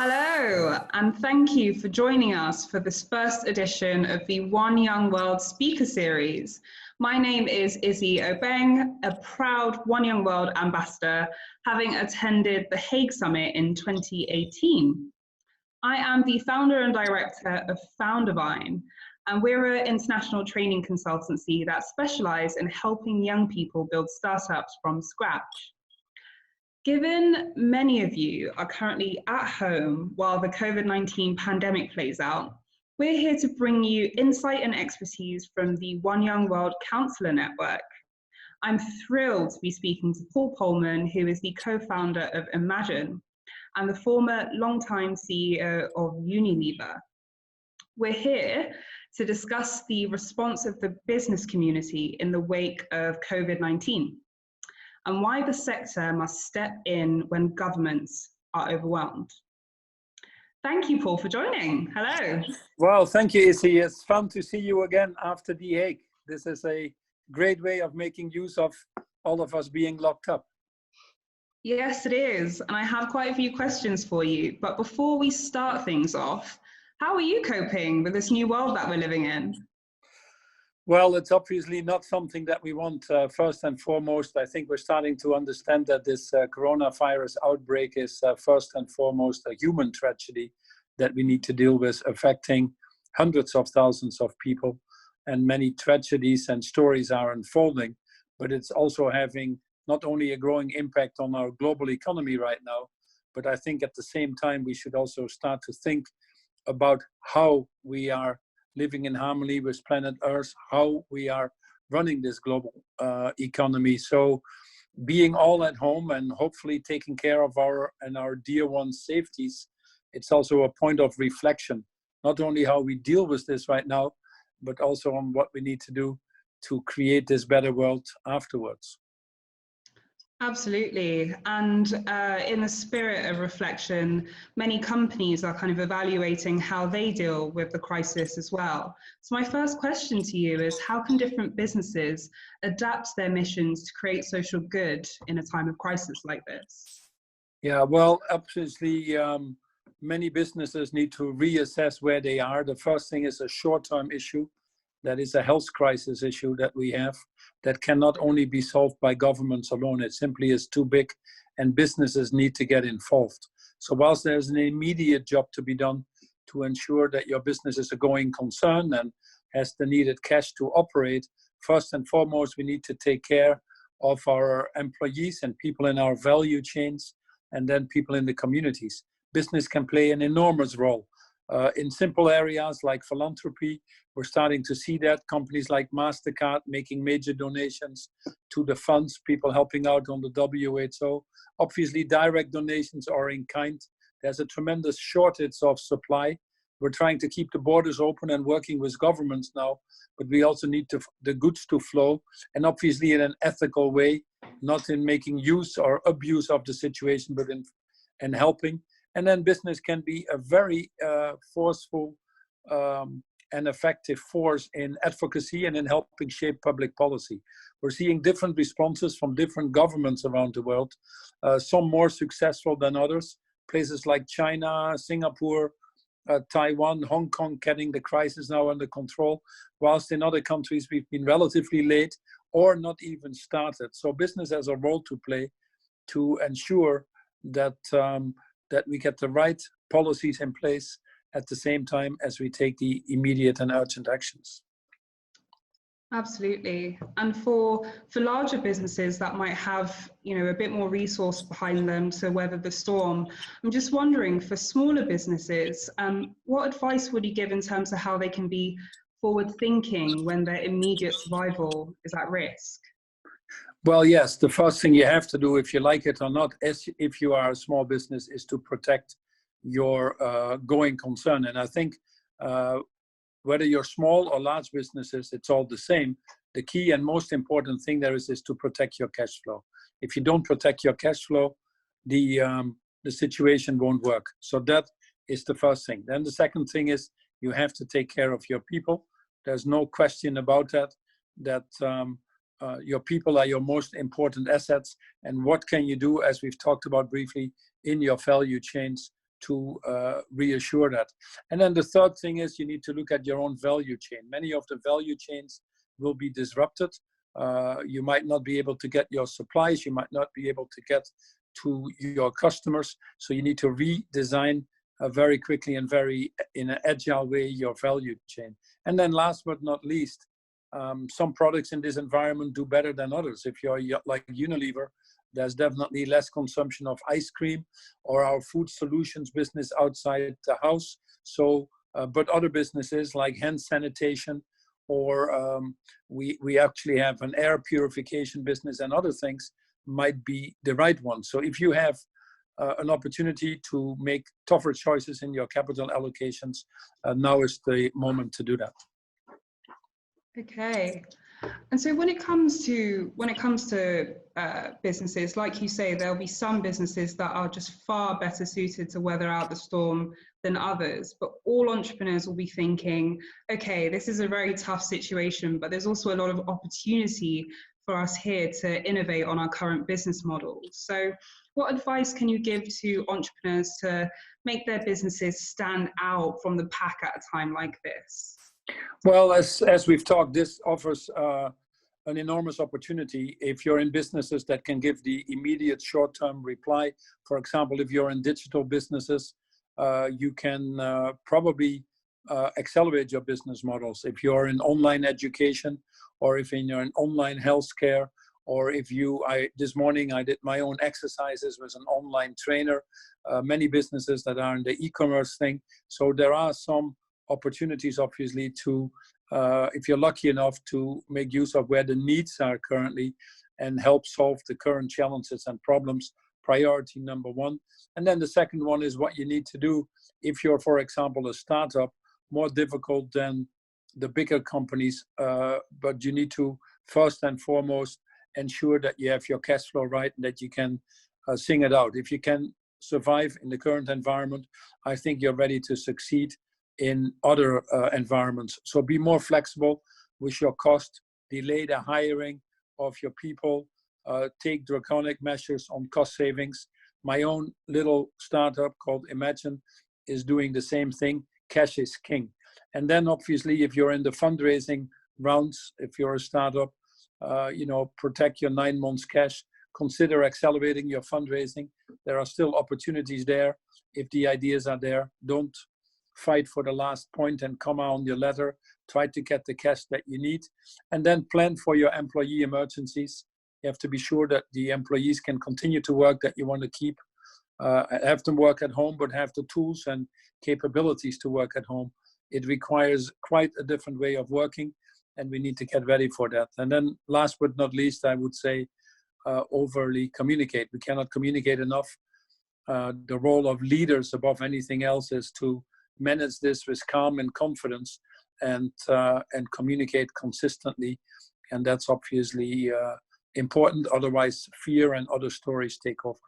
Hello, and thank you for joining us for this first edition of the One Young World Speaker Series. My name is Izzy Obeng, a proud One Young World ambassador, having attended the Hague Summit in 2018. I am the founder and director of Foundervine, and we're an international training consultancy that specialises in helping young people build startups from scratch. Given many of you are currently at home while the COVID-19 pandemic plays out, we're here to bring you insight and expertise from the One Young World Counsellor Network. I'm thrilled to be speaking to Paul Polman, who is the co-founder of Imagine and the former longtime CEO of Unilever. We're here to discuss the response of the business community in the wake of COVID-19. And why the sector must step in when governments are overwhelmed. Thank you, Paul, for joining. Hello. Well, thank you, Izzy. It's fun to see you again after The Hague. This is a great way of making use of all of us being locked up. Yes, it is. And I have quite a few questions for you. But before we start things off, how are you coping with this new world that we're living in? Well, it's obviously not something that we want first and foremost. I think we're starting to understand that this coronavirus outbreak is first and foremost a human tragedy that we need to deal with, affecting hundreds of thousands of people. And many tragedies and stories are unfolding, but it's also having not only a growing impact on our global economy right now, but I think at the same time we should also start to think about how we are living in harmony with planet Earth, how we are running this global economy. So being all at home and hopefully taking care of our dear ones' safeties, it's also a point of reflection, not only how we deal with this right now, but also on what we need to do to create this better world afterwards. Absolutely. And in the spirit of reflection, many companies are kind of evaluating how they deal with the crisis as well. So my first question to you is, how can different businesses adapt their missions to create social good in a time of crisis like this? Yeah, well, obviously, many businesses need to reassess where they are. The first thing is a short-term issue. That is a health crisis issue that we have that cannot only be solved by governments alone. It simply is too big and businesses need to get involved. So whilst there's an immediate job to be done to ensure that your business is a going concern and has the needed cash to operate, first and foremost, we need to take care of our employees and people in our value chains, and then people in the communities. Business can play an enormous role. In simple areas like philanthropy, we're starting to see that companies like MasterCard making major donations to the funds, people helping out on the WHO. Obviously, direct donations are in kind. There's a tremendous shortage of supply. We're trying to keep the borders open and working with governments now, but we also need the goods to flow, and obviously in an ethical way, not in making use or abuse of the situation, but in helping. And then business can be a very forceful and effective force in advocacy and in helping shape public policy. We're seeing different responses from different governments around the world, some more successful than others. Places like China, Singapore, Taiwan, Hong Kong getting the crisis now under control, whilst in other countries we've been relatively late or not even started. So business has a role to play to ensure that that we get the right policies in place at the same time as we take the immediate and urgent actions. Absolutely. And for larger businesses that might have, a bit more resource behind them to weather the storm, I'm just wondering, for smaller businesses, what advice would you give in terms of how they can be forward thinking when their immediate survival is at risk? Well, yes, the first thing you have to do, if you like it or not, if you are a small business, is to protect your going concern. And I think whether you're small or large businesses, it's all the same. The key and most important thing there is to protect your cash flow. If you don't protect your cash flow, the situation won't work. So that is the first thing. Then the second thing is you have to take care of your people. There's no question about that your people are your most important assets. And what can you do, as we've talked about briefly, in your value chains to reassure that. And then the third thing is you need to look at your own value chain. Many of the value chains will be disrupted. You might not be able to get your supplies. You might not be able to get to your customers. So you need to redesign very quickly and in an agile way your value chain. And then last but not least, some products in this environment do better than others. If you're like Unilever, there's definitely less consumption of ice cream or our food solutions business outside the house. So, but other businesses like hand sanitation, or we actually have an air purification business and other things might be the right one. So if you have an opportunity to make tougher choices in your capital allocations, now is the moment to do that. Okay. And so when it comes to businesses, like you say, there'll be some businesses that are just far better suited to weather out the storm than others. But all entrepreneurs will be thinking, okay, this is a very tough situation, but there's also a lot of opportunity for us here to innovate on our current business models. So what advice can you give to entrepreneurs to make their businesses stand out from the pack at a time like this? Well, as we've talked, this offers an enormous opportunity if you're in businesses that can give the immediate short-term reply. For example, if you're in digital businesses, you can probably accelerate your business models. If you're in online education, or if you're in online healthcare, or if this morning I did my own exercises with an online trainer, many businesses that are in the e-commerce thing. So there are some opportunities, obviously, to, if you're lucky enough to make use of where the needs are currently and help solve the current challenges and problems, priority number one. And then the second one is what you need to do if you're, for example, a startup, more difficult than the bigger companies, but you need to first and foremost ensure that you have your cash flow right and that you can sing it out. If you can survive in the current environment, I think you're ready to succeed in other environments. So be more flexible with your cost, delay the hiring of your people, take draconic measures on cost savings. My own little startup called Imagine is doing the same thing. Cash is king. And then obviously if you're in the fundraising rounds, if you're a startup, protect your 9 months cash, consider accelerating your fundraising. There are still opportunities there. If the ideas are there, don't fight for the last point and come on your ladder. Try to get the cash that you need, and then plan for your employee emergencies. You have to be sure that the employees can continue to work, that you want to keep, have them work at home, but have the tools and capabilities to work at home. It requires quite a different way of working, and we need to get ready for that. And then last but not least, I would say overly communicate. We cannot communicate enough. The role of leaders above anything else is to manage this with calm and confidence, and communicate consistently. And that's obviously important. Otherwise, fear and other stories take over.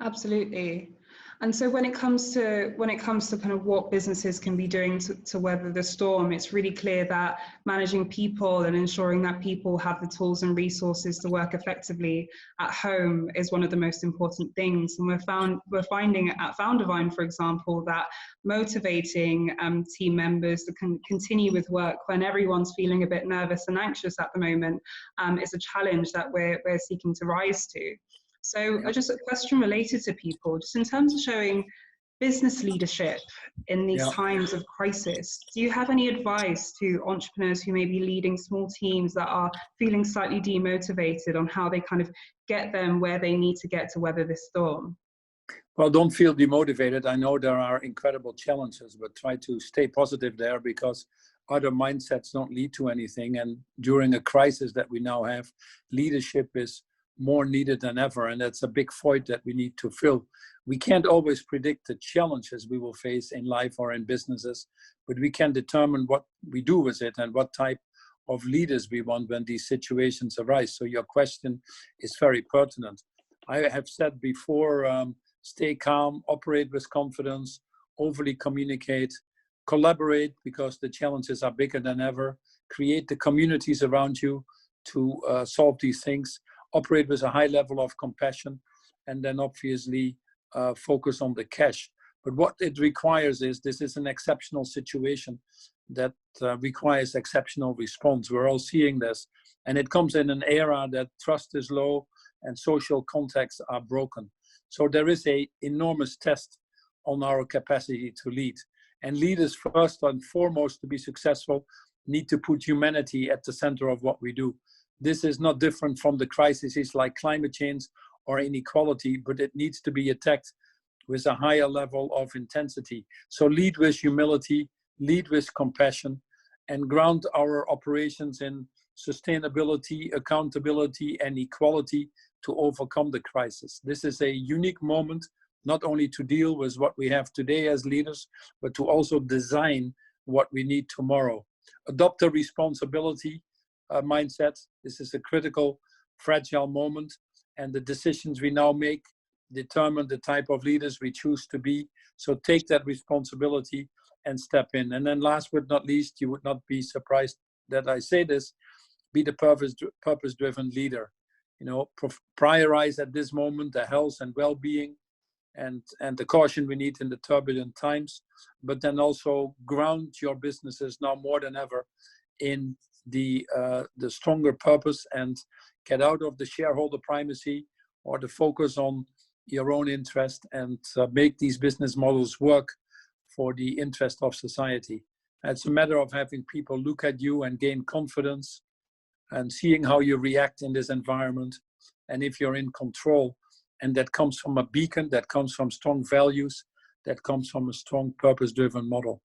Absolutely. And so when it comes to kind of what businesses can be doing to weather the storm, it's really clear that managing people and ensuring that people have the tools and resources to work effectively at home is one of the most important things. And we're finding at Foundervine, for example, that motivating team members to continue with work when everyone's feeling a bit nervous and anxious at the moment is a challenge that we're seeking to rise to. So just a question related to people, just in terms of showing business leadership in these times of crisis, do you have any advice to entrepreneurs who may be leading small teams that are feeling slightly demotivated on how they kind of get them where they need to get to weather this storm? Well, don't feel demotivated. I know there are incredible challenges, but try to stay positive there, because other mindsets don't lead to anything. And during a crisis that we now have, leadership is more needed than ever, and that's a big void that we need to fill. We can't always predict the challenges we will face in life or in businesses, but we can determine what we do with it and what type of leaders we want when these situations arise. So your question is very pertinent. I have said before, stay calm, operate with confidence, overly communicate, collaborate, because the challenges are bigger than ever, create the communities around you to solve these things, operate with a high level of compassion, and then obviously focus on the cash. But what it requires is, this is an exceptional situation that requires exceptional response. We're all seeing this. And it comes in an era that trust is low and social contacts are broken. So there is an enormous test on our capacity to lead. And leaders, first and foremost, to be successful, need to put humanity at the center of what we do. This is not different from the crises like climate change or inequality, but it needs to be attacked with a higher level of intensity. So lead with humility, lead with compassion, and ground our operations in sustainability, accountability, and equality to overcome the crisis. This is a unique moment, not only to deal with what we have today as leaders, but to also design what we need tomorrow. Adopt a responsibility mindset. This is a critical, fragile moment, and the decisions we now make determine the type of leaders we choose to be. So take that responsibility and step in. And then last but not least, you would not be surprised that I say this, be the purpose-driven leader. You know, prioritize at this moment the health and well-being and the caution we need in the turbulent times, but then also ground your businesses now more than ever in the stronger purpose, and get out of the shareholder primacy or the focus on your own interest, and make these business models work for the interest of society. It's a matter of having people look at you and gain confidence and seeing how you react in this environment, and if you're in control. And that comes from a beacon, that comes from strong values, that comes from a strong purpose-driven model.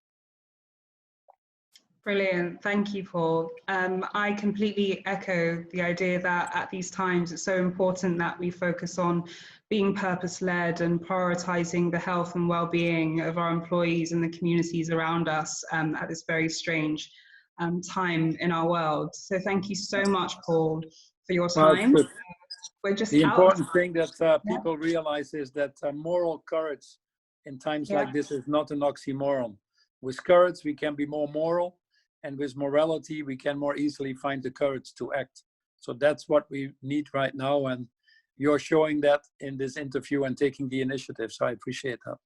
Brilliant. Thank you, Paul. I completely echo the idea that at these times it's so important that we focus on being purpose-led and prioritizing the health and well-being of our employees and the communities around us at this very strange time in our world. So thank you so much, Paul, for your time. We're just the important thing that people realize is that moral courage in times like this is not an oxymoron. With courage, we can be more moral, and with morality, we can more easily find the courage to act. So that's what we need right now, and you're showing that in this interview and taking the initiative, so I appreciate that.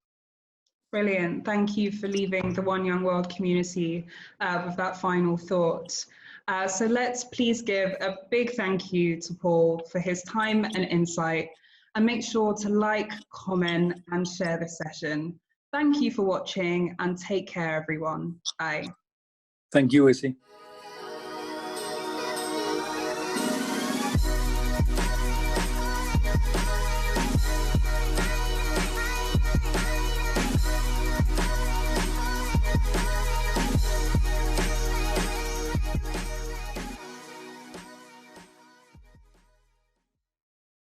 Brilliant. Thank you for leaving the One Young World community with that final thought. So let's please give a big thank you to Paul for his time and insight, and make sure to like, comment, and share this session. Thank you for watching, and take care, everyone. Bye. Thank you, Izzy.